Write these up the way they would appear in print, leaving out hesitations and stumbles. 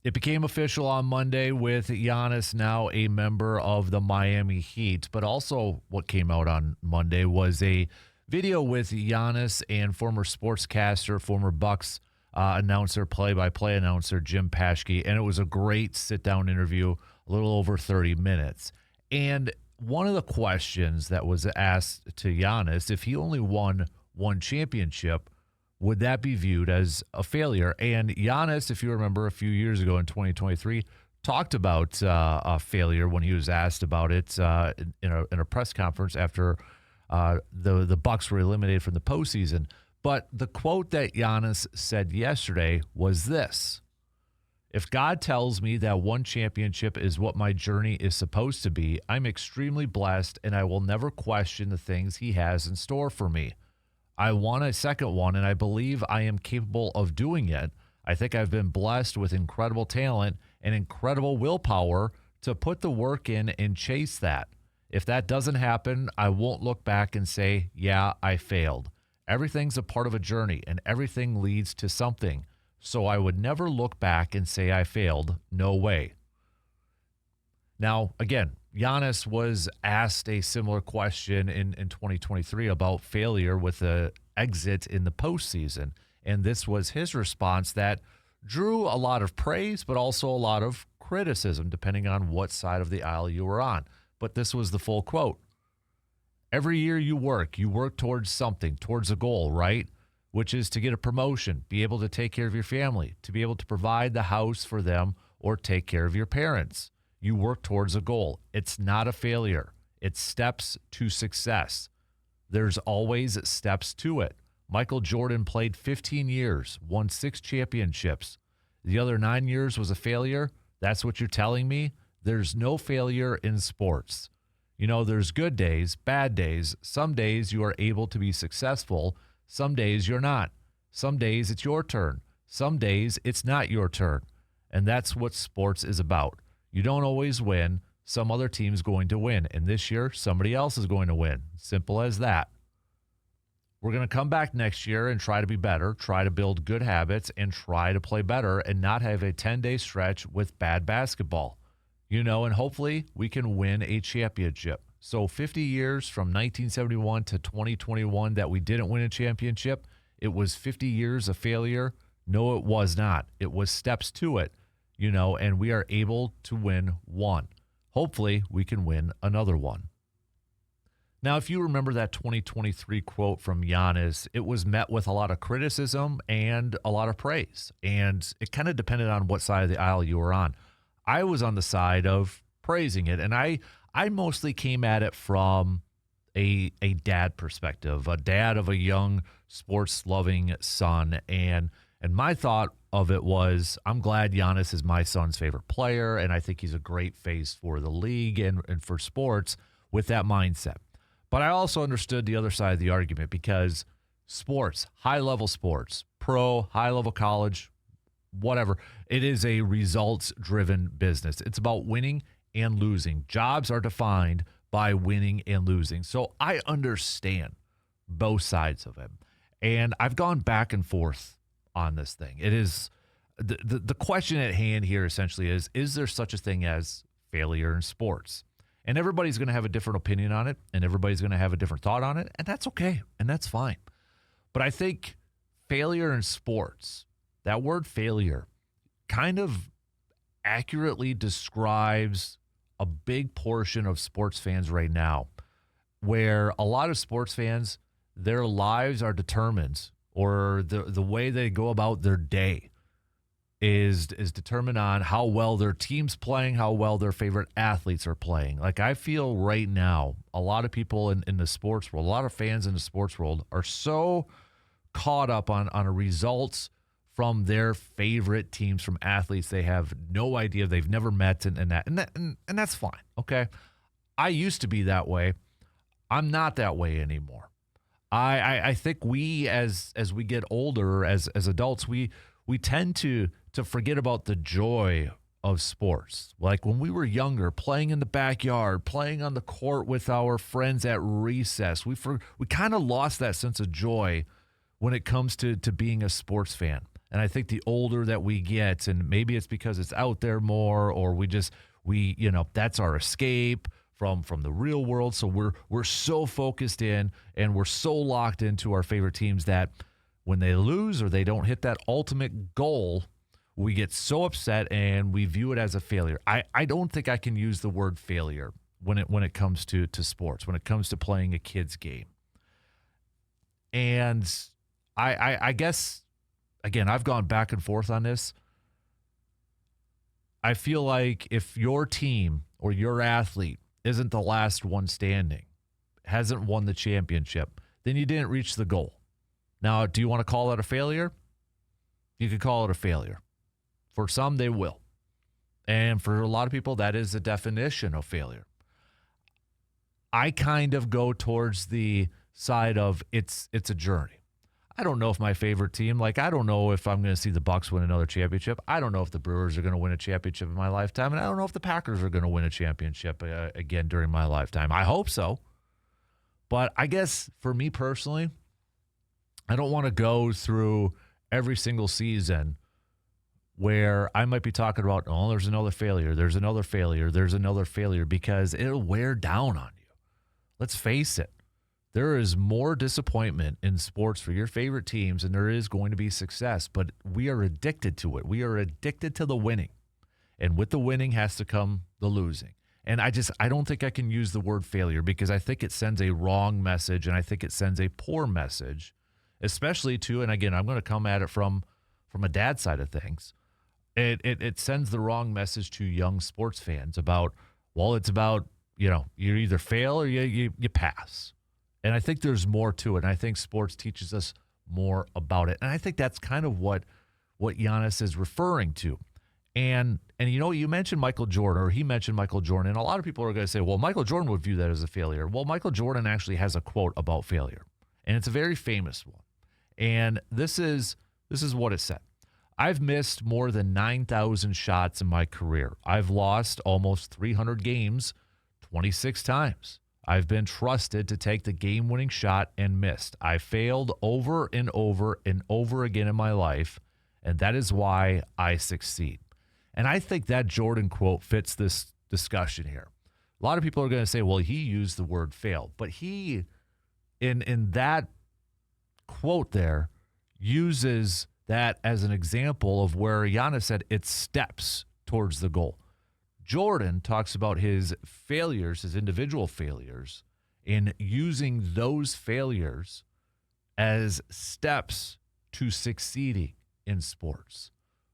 It became official on Monday with Giannis now a member of the Miami Heat. But also what came out on Monday was a video with Giannis and former sportscaster, former Bucks announcer, play-by-play announcer Jim Paschke. And it was a great sit-down interview, a little over 30 minutes. And one of the questions that was asked to Giannis, if he only won one championship, would that be viewed as a failure? And Giannis, if you remember a few years ago in 2023, talked about a failure when he was asked about it in a press conference after the Bucks were eliminated from the postseason. But the quote that Giannis said yesterday was this: "If God tells me that one championship is what my journey is supposed to be, I'm extremely blessed, and I will never question the things he has in store for me. I want a second one, and I believe I am capable of doing it. I think I've been blessed with incredible talent and incredible willpower to put the work in and chase that. If that doesn't happen, I won't look back and say, yeah, I failed. Everything's a part of a journey, and everything leads to something. So I would never look back and say I failed. No way." Now, again, Giannis was asked a similar question in 2023 about failure with the exit in the postseason. And this was his response that drew a lot of praise, but also a lot of criticism, depending on what side of the aisle you were on. But this was the full quote. "Every year you work towards something, towards a goal, right? Which is to get a promotion, be able to take care of your family, to be able to provide the house for them or take care of your parents. You work towards a goal. It's not a failure. It's steps to success. There's always steps to it. Michael Jordan played 15 years, won 6 championships. The other 9 years was a failure? That's what you're telling me? There's no failure in sports. You know, there's good days, bad days. Some days you are able to be successful. Some days you're not. Some days it's your turn. Some days it's not your turn. And that's what sports is about. You don't always win. Some other team's going to win. And this year, somebody else is going to win. Simple as that. We're going to come back next year and try to be better, try to build good habits, and try to play better and not have a 10-day stretch with bad basketball. You know, and hopefully we can win a championship. So 50 years from 1971 to 2021 that we didn't win a championship, it was 50 years of failure. No, it was not. It was steps to it, you know, and we are able to win one. Hopefully we can win another one. Now, if you remember that 2023 quote from Giannis, it was met with a lot of criticism and a lot of praise. And it kind of depended on what side of the aisle you were on. I was on the side of praising it, and I mostly came at it from a dad perspective, a dad of a young sports-loving son. And my thought of it was, I'm glad Giannis is my son's favorite player, and I think he's a great face for the league and for sports with that mindset. But I also understood the other side of the argument because sports, high-level sports, pro, high-level college, whatever, it is a results-driven business. It's about winning and losing. Jobs are defined by winning and losing. So I understand both sides of it. And I've gone back and forth on this thing. It is the question at hand here essentially is there such a thing as failure in sports? And everybody's going to have a different opinion on it, and everybody's going to have a different thought on it, and that's okay, and that's fine. But I think failure in sports, that word failure, kind of accurately describes a big portion of sports fans right now, where a lot of sports fans, their lives are determined, or the way they go about their day is determined on how well their team's playing, how well their favorite athletes are playing. Like, I feel right now, a lot of people in the sports world, a lot of fans in the sports world are so caught up on results from their favorite teams, from athletes they have no idea, they've never met, and that's fine, okay? I used to be that way. I'm not that way anymore. I think we, as we get older, as adults, we tend to forget about the joy of sports. Like when we were younger, playing in the backyard, playing on the court with our friends at recess, we kind of lost that sense of joy when it comes to being a sports fan. And I think the older that we get, and maybe it's because it's out there more, or that's our escape from the real world. So we're so focused in and we're so locked into our favorite teams that when they lose or they don't hit that ultimate goal, we get so upset and we view it as a failure. I don't think I can use the word failure when it comes to sports, when it comes to playing a kid's game. And I guess, again, I've gone back and forth on this. I feel like if your team or your athlete isn't the last one standing, hasn't won the championship, then you didn't reach the goal. Now, do you want to call that a failure? You could call it a failure. For some, they will. And for a lot of people, that is the definition of failure. I kind of go towards the side of it's a journey. I don't know if my favorite team, I don't know if I'm going to see the Bucks win another championship. I don't know if the Brewers are going to win a championship in my lifetime. And I don't know if the Packers are going to win a championship again during my lifetime. I hope so. But I guess for me personally, I don't want to go through every single season where I might be talking about, oh, there's another failure, there's another failure, there's another failure, because it'll wear down on you. Let's face it. There is more disappointment in sports for your favorite teams than there is going to be success, but we are addicted to it. We are addicted to the winning, and with the winning has to come the losing. And I don't think I can use the word failure because I think it sends a wrong message, and I think it sends a poor message, especially to, and again, I'm going to come at it from a dad's side of things. It sends the wrong message to young sports fans about, well, it's about, you either fail or you pass. And I think there's more to it. And I think sports teaches us more about it. And I think that's kind of what Giannis is referring to. And you mentioned Michael Jordan, or he mentioned Michael Jordan. And a lot of people are going to say, well, Michael Jordan would view that as a failure. Well, Michael Jordan actually has a quote about failure. And it's a very famous one. And this is what it said. I've missed more than 9,000 shots in my career. I've lost almost 300 games 26 times. I've been trusted to take the game-winning shot and missed. I failed over and over and over again in my life, and that is why I succeed. And I think that Jordan quote fits this discussion here. A lot of people are going to say, well, he used the word fail, but he, in that quote there, uses that as an example of where Giannis said it's steps towards the goal. Jordan talks about his failures, his individual failures, in using those failures as steps to succeeding in sports.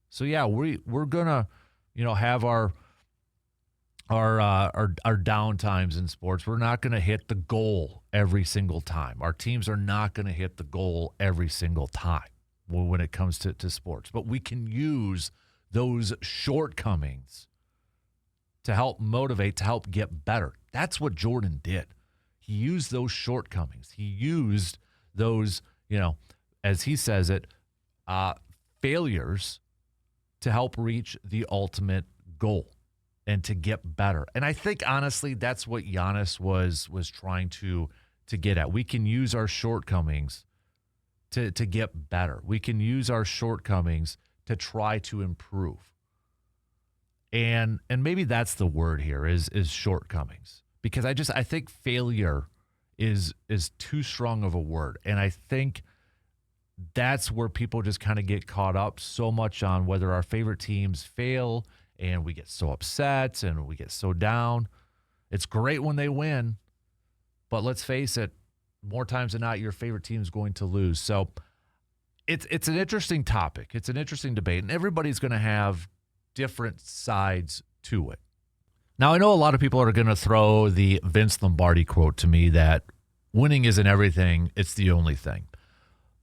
So yeah, we're gonna, have our down times in sports. We're not gonna hit the goal every single time. Our teams are not gonna hit the goal every single time when it comes to sports. But we can use those shortcomings to help motivate, to help get better. That's what Jordan did. He used those shortcomings. He used those, as he says it, failures to help reach the ultimate goal and to get better. And I think, honestly, that's what Giannis was trying to get at. We can use our shortcomings to get better. We can use our shortcomings to try to improve. And maybe that's the word here is shortcomings, because I think failure is too strong of a word. And I think that's where people just kind of get caught up so much on whether our favorite teams fail, and we get so upset and we get so down. It's great when they win, but let's face it, more times than not, your favorite team is going to lose. So it's an interesting topic. It's an interesting debate, and everybody's going to have different sides to it. Now, I know a lot of people are going to throw the Vince Lombardi quote to me that winning isn't everything, it's the only thing.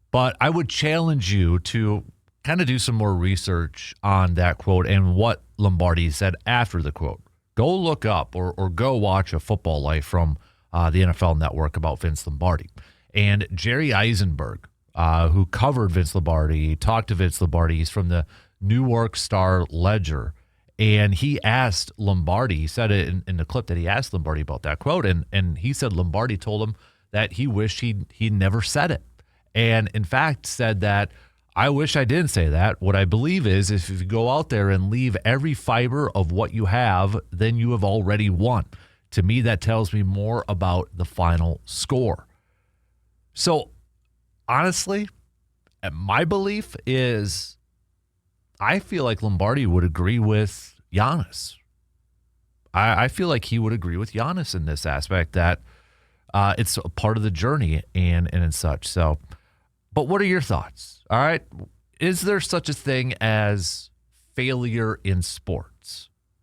But I would challenge you to kind of do some more research on that quote and what Lombardi said after the quote. Go look up or go watch a Football Life from the NFL Network about Vince Lombardi. And Jerry Eisenberg, who covered Vince Lombardi, talked to Vince Lombardi. He's from the New York Star-Ledger, and he asked Lombardi, he said it in the clip that he asked Lombardi about that quote, and he said Lombardi told him that he wished he never said it, and in fact said that I wish I didn't say that. What I believe is if you go out there and leave every fiber of what you have, then you have already won. To me, that tells me more about the final score. So, honestly, my belief is I feel like Lombardi would agree with Giannis. I feel like he would agree with Giannis in this aspect that it's a part of the journey and such. So, but what are your thoughts? All right. Is there such a thing as failure in sports?